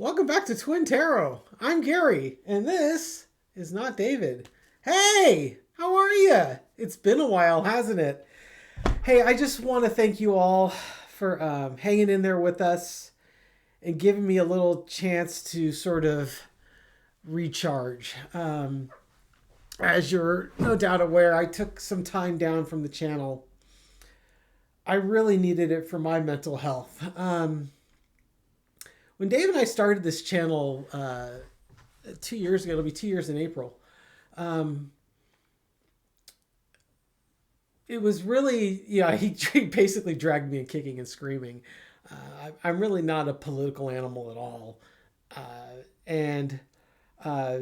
Welcome back to Twin Tarot. I'm Gary, and this is not David. Hey, how are you? It's been a while, hasn't it? Hey, I just want to thank you all for hanging in there with us and giving me a little chance to sort of recharge. As you're no doubt aware, I took some time down from the channel. I really needed it for my mental health. When Dave and I started this channel 2 years ago, it'll be 2 years in April. Um, it was really, he basically dragged me in kicking and screaming. I'm really not a political animal at all. And, uh,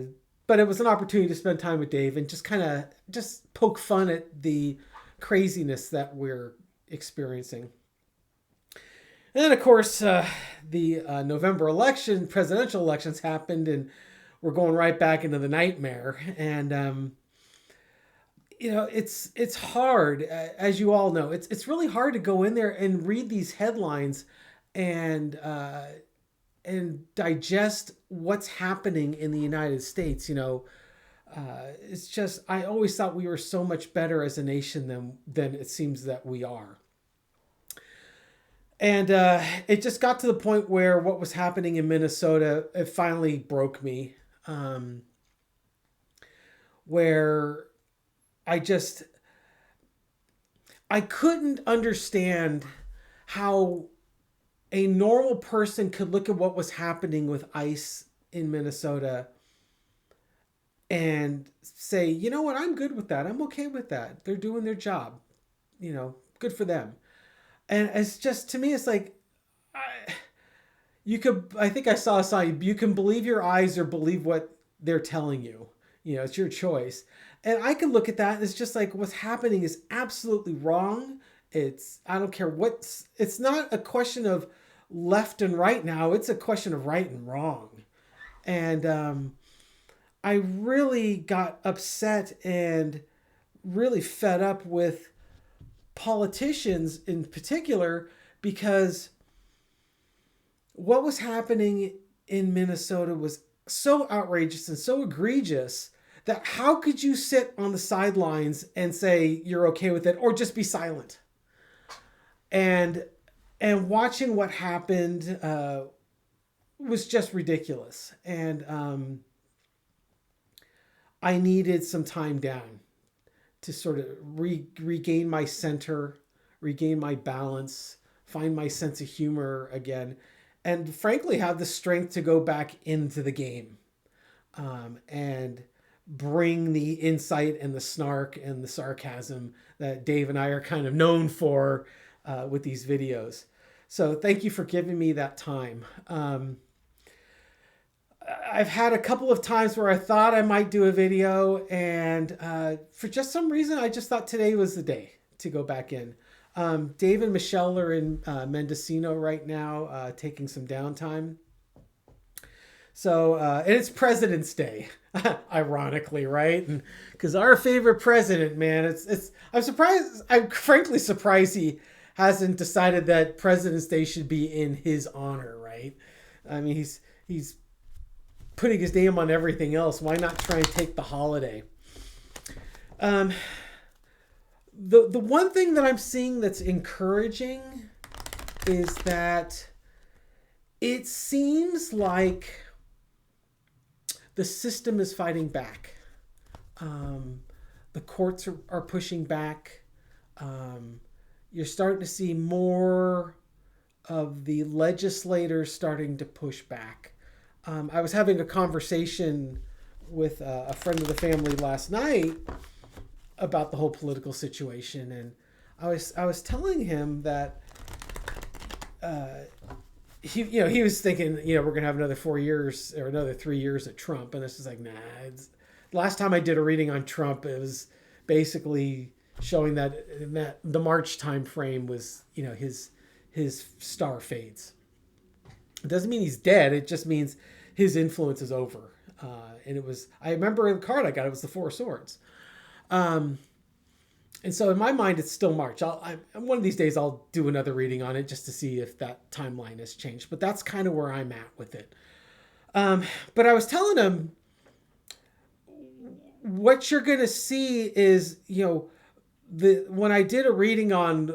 but it was an opportunity to spend time with Dave and just kind of just poke fun at the craziness that we're experiencing. And then, of course, the November presidential elections happened, and we're going right back into the nightmare. And it's hard, as you all know. It's really hard to go in there and read these headlines and digest what's happening in the United States. It's just I always thought we were so much better as a nation than it seems that we are. And it just got to the point where what was happening in Minnesota, it finally broke me. Where I just, I couldn't understand how a normal person could look at what was happening with ICE in Minnesota and say, you know what, I'm good with that. I'm okay with that. They're doing their job. Good for them. And it's just, to me, it's like, I think I saw a sign, you can believe your eyes or believe what they're telling you. It's your choice. And I can look at that and it's just like, what's happening is absolutely wrong. I don't care it's not a question of left and right now. It's a question of right and wrong. And I really got upset and really fed up with politicians in particular, because what was happening in Minnesota was so outrageous and so egregious that how could you sit on the sidelines and say you're okay with it or just be silent? And watching what happened was just ridiculous. And I needed some time down to sort of regain my center, regain my balance, find my sense of humor again, and frankly have the strength to go back into the game and bring the insight and the snark and the sarcasm that Dave and I are kind of known for with these videos. So thank you for giving me that time. I've had a couple of times where I thought I might do a video, and for just some reason, I just thought today was the day to go back in. Dave and Michelle are in Mendocino right now, taking some downtime. So, and it's President's Day, ironically, right? And because our favorite president, man, I'm surprised. I'm frankly surprised he hasn't decided that President's Day should be in his honor, right? I mean, he's putting his name on everything else. Why not try and take the holiday? The one thing that I'm seeing that's encouraging is that it seems like the system is fighting back. The courts are pushing back. You're starting to see more of the legislators starting to push back. I was having a conversation with a friend of the family last night about the whole political situation, and I was telling him that he was thinking we're gonna have another 4 years or another 3 years at Trump, and this is like last time I did a reading on Trump, it was basically showing that the March time frame was his star fades. It doesn't mean he's dead. It just means his influence is over. And I remember the card I got, it was the Four of Swords. And so in my mind, it's still March. One of these days, I'll do another reading on it just to see if that timeline has changed. But that's kind of where I'm at with it. Um, but I was telling him what you're going to see is, when I did a reading on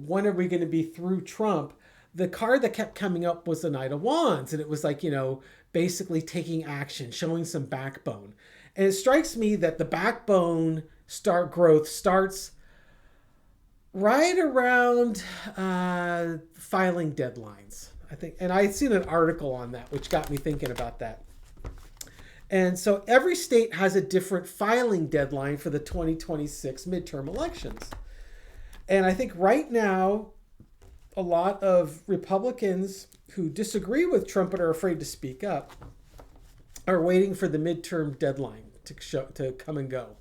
when are we going to be through Trump, the card that kept coming up was the Knight of Wands, and it was like, basically taking action, showing some backbone. And it strikes me that the backbone start growth starts right around filing deadlines, I think. And I had seen an article on that, which got me thinking about that. And so every state has a different filing deadline for the 2026 midterm elections. And I think right now, a lot of Republicans who disagree with Trump but are afraid to speak up are waiting for the midterm deadline to come and go.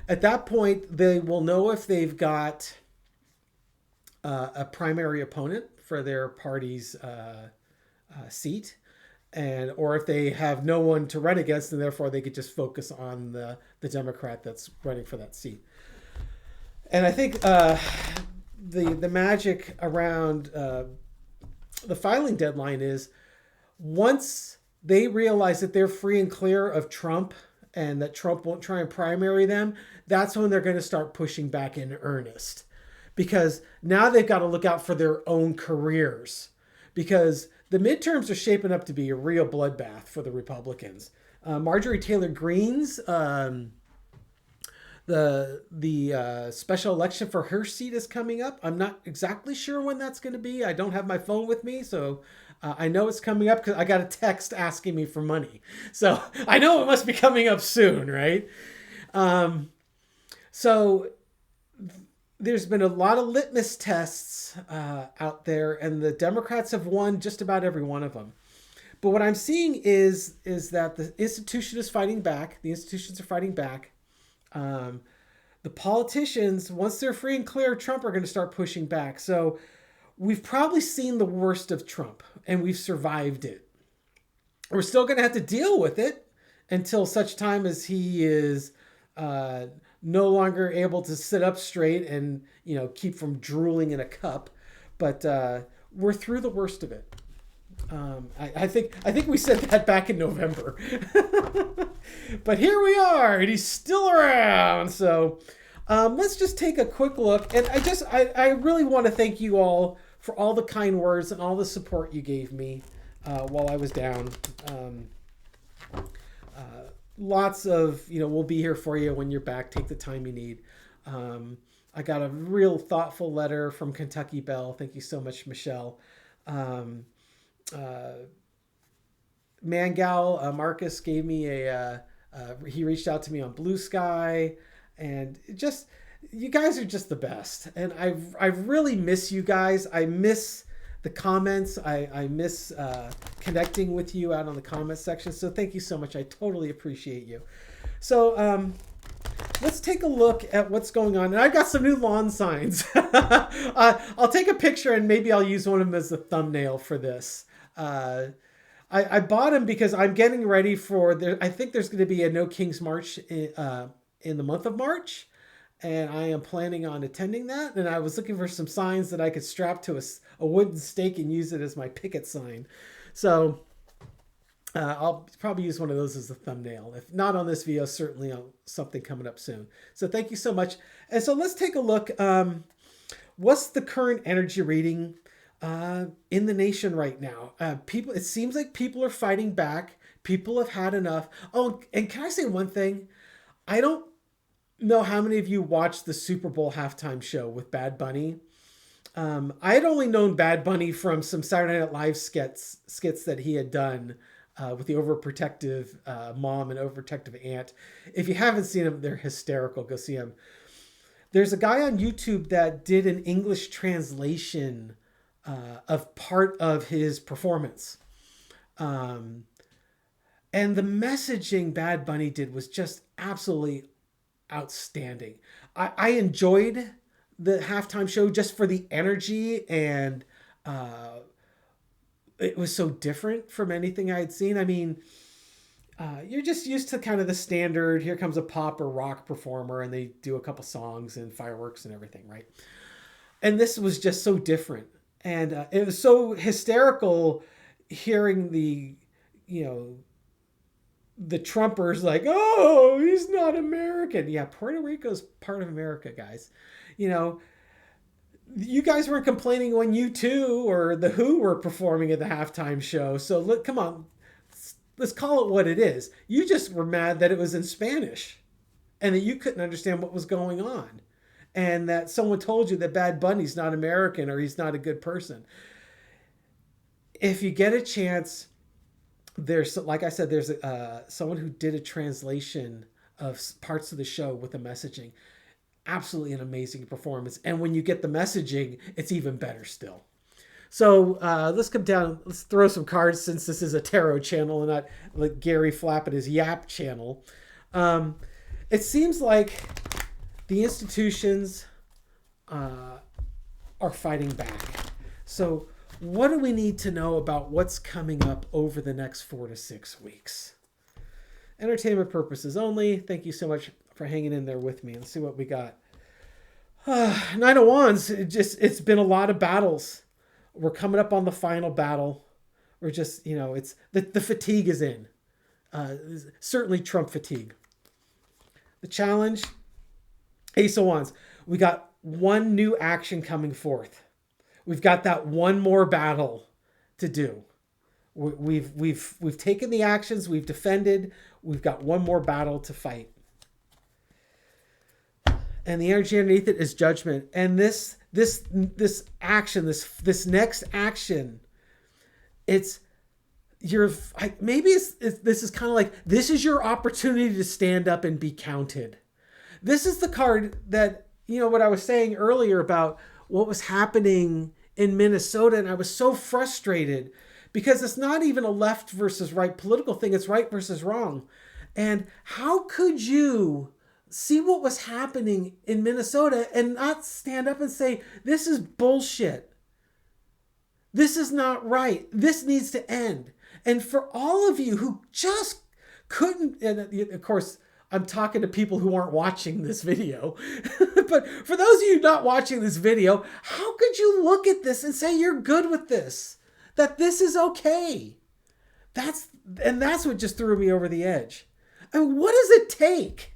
At that point, they will know if they've got a primary opponent for their party's seat, and or if they have no one to run against, and therefore they could just focus on the Democrat that's running for that seat. And I think the magic around the filing deadline is once they realize that they're free and clear of Trump and that Trump won't try and primary them, that's when they're going to start pushing back in earnest. Because now they've got to look out for their own careers. Because the midterms are shaping up to be a real bloodbath for the Republicans. Marjorie Taylor Greene's the special election for her seat is coming up. I'm not exactly sure when that's going to be. I don't have my phone with me, so I know it's coming up because I got a text asking me for money. So I know it must be coming up soon, right? So there's been a lot of litmus tests out there, and the Democrats have won just about every one of them. But what I'm seeing is that the institution is fighting back. The institutions are fighting back. The politicians, once they're free and clear of Trump, are going to start pushing back. So we've probably seen the worst of Trump, and we've survived it. We're still going to have to deal with it until such time as he is no longer able to sit up straight and keep from drooling in a cup. But we're through the worst of it. I think we said that back in November. But here we are, and he's still around. So let's just take a quick look. And I really want to thank you all for all the kind words and all the support you gave me while I was down. Lots of, we'll be here for you when you're back. Take the time you need. I got a real thoughtful letter from Kentucky Belle. Thank you so much, Michelle. Mangal Marcus gave me he reached out to me on Blue Sky, and you guys are just the best, and I really miss you guys. I miss the comments. I miss connecting with you out on the comment section. So thank you so much. I totally appreciate you. So let's take a look at what's going on. And I've got some new lawn signs. I'll take a picture and maybe I'll use one of them as the thumbnail for this. I bought them because I'm getting ready for I think there's going to be a No King's March in the month of March, and I am planning on attending that. And I was looking for some signs that I could strap to a wooden stake and use it as my picket sign. So I'll probably use one of those as a thumbnail. If not on this video, certainly on something coming up soon. So thank you so much. And so let's take a look. What's the current energy reading in the nation right now? It seems like people are fighting back. People have had enough. Oh, and can I say one thing? I don't know how many of you watched the Super Bowl halftime show with Bad Bunny. I had only known Bad Bunny from some Saturday Night Live skits that he had done with the overprotective mom and overprotective aunt. If you haven't seen them, they're hysterical. Go see them. There's a guy on YouTube that did an English translation of part of his performance. And the messaging Bad Bunny did was just absolutely outstanding. I enjoyed the halftime show just for the energy, and it was so different from anything I had seen. I mean, you're just used to kind of the standard, here comes a pop or rock performer and they do a couple songs and fireworks and everything, right? And this was just so different. And it was so hysterical hearing the you know, the Trumpers like, oh, he's not American. Yeah, Puerto Rico's part of America, guys. You know, you guys weren't complaining when U2 or the Who were performing at the halftime show. So look, come on, let's call it what it is. You just were mad that it was in Spanish and that you couldn't understand what was going on, and that someone told you that Bad Bunny's not American or he's not a good person. If you get a chance, there's, like I said, there's someone who did a translation of parts of the show with the messaging. Absolutely an amazing performance. And when you get the messaging, it's even better still. So let's come down. Let's throw some cards, since this is a tarot channel and not like Gary flapping his yap channel. It seems like the institutions are fighting back. So what do we need to know about what's coming up over the next 4 to 6 weeks? Entertainment purposes only. Thank you so much for hanging in there with me. Let's see what we got. Nine of Wands. It's been a lot of battles. We're coming up on the final battle. We're just, it's the fatigue is in. Certainly Trump fatigue. The challenge, Ace of Wands. We got one new action coming forth. We've got that one more battle to do. We've taken the actions. We've defended. We've got one more battle to fight. And the energy underneath it is judgment. And this action, this next action, this is kind of like, this is your opportunity to stand up and be counted. This is the card that, what I was saying earlier about what was happening in Minnesota. And I was so frustrated because it's not even a left versus right political thing. It's right versus wrong. And how could you see what was happening in Minnesota and not stand up and say, this is bullshit. This is not right. This needs to end. And for all of you who just couldn't, and of course, I'm talking to people who aren't watching this video, but for those of you not watching this video, how could you look at this and say you're good with this? That this is okay? That's what just threw me over the edge. I mean, what does it take?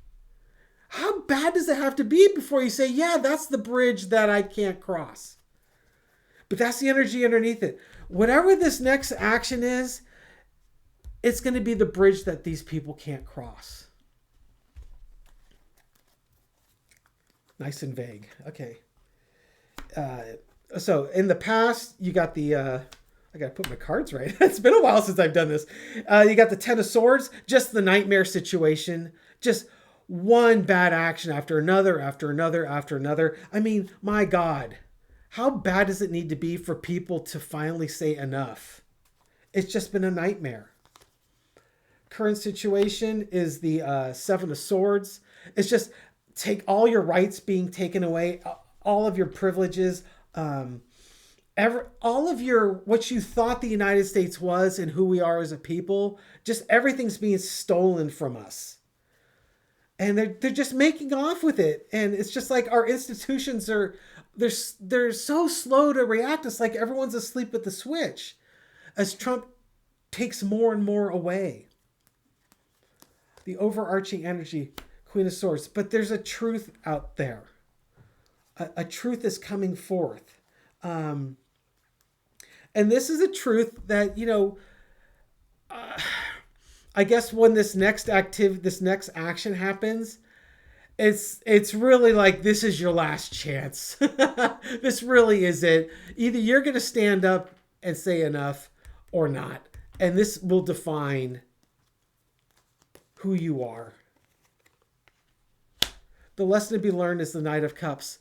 How bad does it have to be before you say, yeah, that's the bridge that I can't cross? But that's the energy underneath it. Whatever this next action is, it's going to be the bridge that these people can't cross. Nice and vague. Okay. So in the past, you got the... I got to put my cards right. It's been a while since I've done this. You got the Ten of Swords, just the nightmare situation. Just one bad action after another, after another, after another. I mean, my God, how bad does it need to be for people to finally say enough? It's just been a nightmare. Current situation is the Seven of Swords. It's just take all your rights being taken away, all of your privileges, all of what you thought the United States was and who we are as a people, just everything's being stolen from us. And they're just making off with it. And it's just like our institutions they're so slow to react. It's like everyone's asleep at the switch as Trump takes more and more away. The overarching energy, Queen of Swords. But there's a truth out there. A truth is coming forth. And this is a truth that, I guess when this next action happens, it's really like, this is your last chance. This really is it. Either you're going to stand up and say enough or not. And this will define who you are. The lesson to be learned is the Knight of Cups.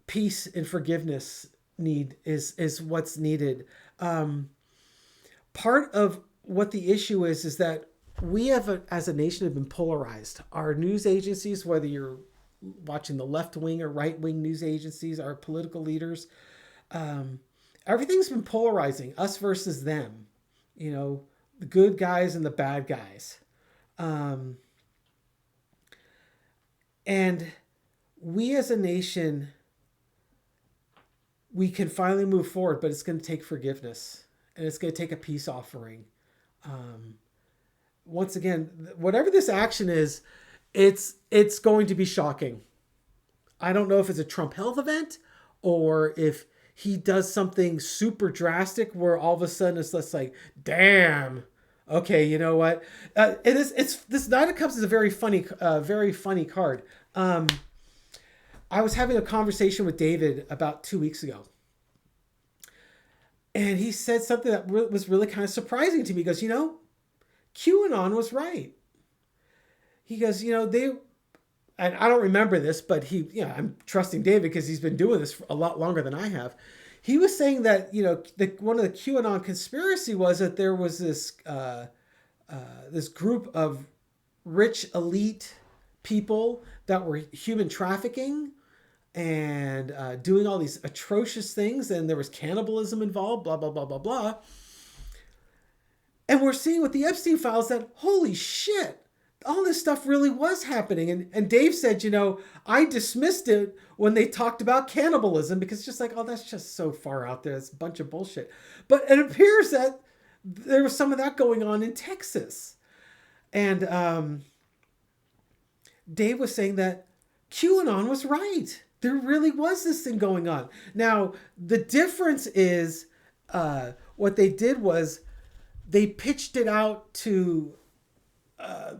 Peace and forgiveness is what's needed. Part of what the issue is that we as a nation have been polarized. Our news agencies, whether you're watching the left wing or right wing news agencies, our political leaders, everything's been polarizing, us versus them, the good guys and the bad guys. And we as a nation, we can finally move forward, but it's going to take forgiveness. and it's going to take a peace offering. Um, Once again, whatever this action is, it's going to be shocking. I don't know if it's a Trump health event or if he does something super drastic where all of a sudden it's just like, damn, okay, you know what? It's this Nine of Cups is a very funny card. I was having a conversation with David about 2 weeks ago, and he said something that was really kind of surprising to me. He goes, QAnon was right. He goes, and I don't remember this, but I'm trusting David because he's been doing this for a lot longer than I have. He was saying that, one of the QAnon conspiracy was that there was this group of rich elite people that were human trafficking and doing all these atrocious things. And there was cannibalism involved, blah, blah, blah, blah, blah. And we're seeing with the Epstein files that, holy shit, all this stuff really was happening. And Dave said, I dismissed it when they talked about cannibalism because it's just like, oh, that's just so far out there. It's a bunch of bullshit. But it appears that there was some of that going on in Texas. And Dave was saying that QAnon was right. There really was this thing going on. Now, the difference is what they did was they pitched it out to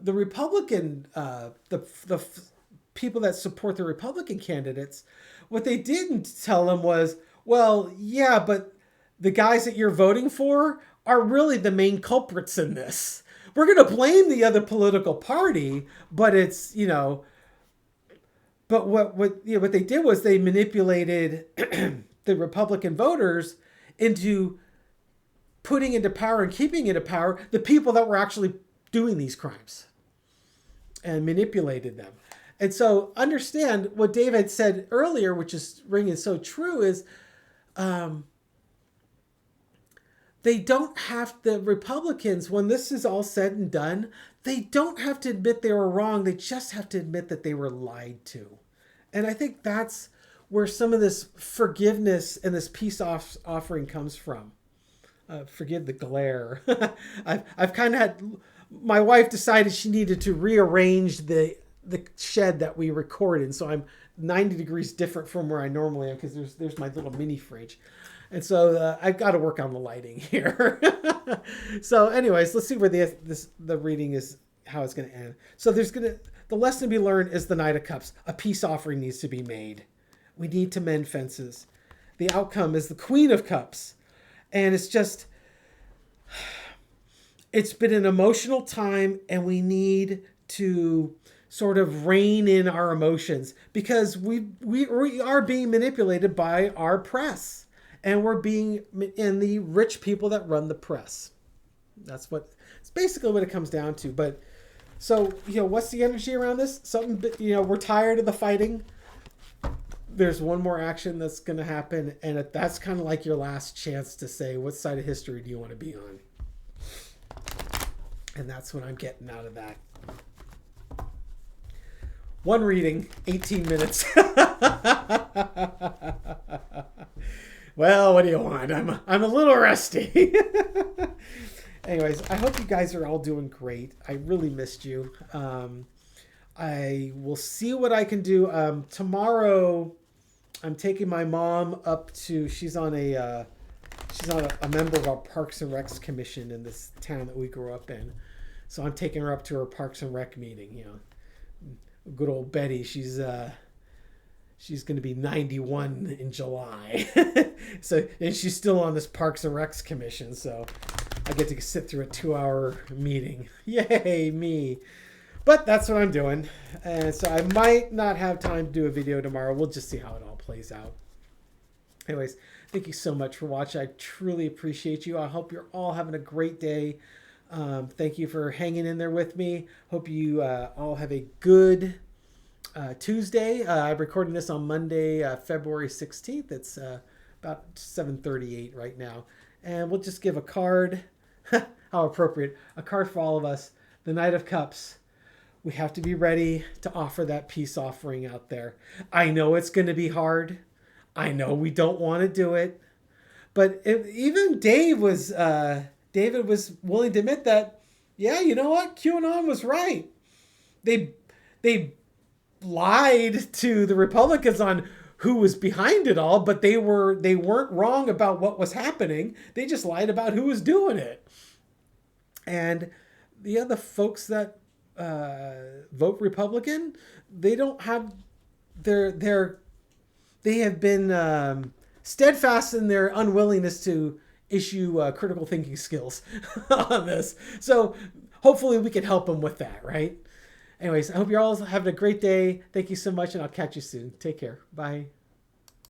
the Republican, the people that support the Republican candidates. What they didn't tell them was, well, yeah, but the guys that you're voting for are really the main culprits in this. We're going to blame the other political party, but it's, but what they did was they manipulated the Republican voters into putting into power and keeping into power the people that were actually doing these crimes and manipulated them. And so understand what Dave had said earlier, which is ringing so true, is they don't have, the Republicans, when this is all said and done, they don't have to admit they were wrong. They just have to admit that they were lied to. And I think that's where some of this forgiveness and this peace offering comes from. Forgive the glare. I've kind of had, my wife decided she needed to rearrange the shed that we record in. So I'm 90 degrees different from where I normally am because there's my little mini fridge. And so I've got to work on the lighting here. So anyways, let's see where the reading is, how it's going to end. So the lesson to be learned is the Knight of Cups. A peace offering needs to be made. We need to mend fences. The outcome is the Queen of Cups. And it's been an emotional time, and we need to sort of rein in our emotions because we are being manipulated by our press, and we're being in the rich people that run the press. It's basically what it comes down to. But so, what's the energy around this? We're tired of the fighting. There's one more action that's going to happen, and that's kind of like your last chance to say, what side of history do you want to be on? And that's what I'm getting out of that. One reading, 18 minutes. Well, what do you want? I'm a little rusty. Anyways, I hope you guys are all doing great. I really missed you. I will see what I can do. Tomorrow, I'm taking my mom up to, she's on a member of our Parks and Recs commission in this town that we grew up in. So I'm taking her up to her Parks and Rec meeting, Good old Betty, she's going to be 91 in July. And she's still on this Parks and Recs commission, so I get to sit through a 2-hour meeting. Yay, me. But that's what I'm doing. And so I might not have time to do a video tomorrow. We'll just see how it all plays out. Anyways, thank you so much for watching. I truly appreciate you. I hope you're all having a great day. Thank you for hanging in there with me. Hope you all have a good Tuesday. I'm recording this on Monday, February 16th. It's about 7:38 right now. And we'll just give a card. How appropriate. A card for all of us. The Knight of Cups. We have to be ready to offer that peace offering out there. I know it's going to be hard. I know we don't want to do it. But even David was willing to admit that, yeah, you know what, QAnon was right. They lied to the Republicans on who was behind it all, but they weren't wrong about what was happening. They just lied about who was doing it. And the folks that vote Republican, they don't have they have been steadfast in their unwillingness to issue critical thinking skills on this. So hopefully we can help them with that, right? Anyways, I hope you're all having a great day. Thank you so much, and I'll catch you soon. Take care. Bye.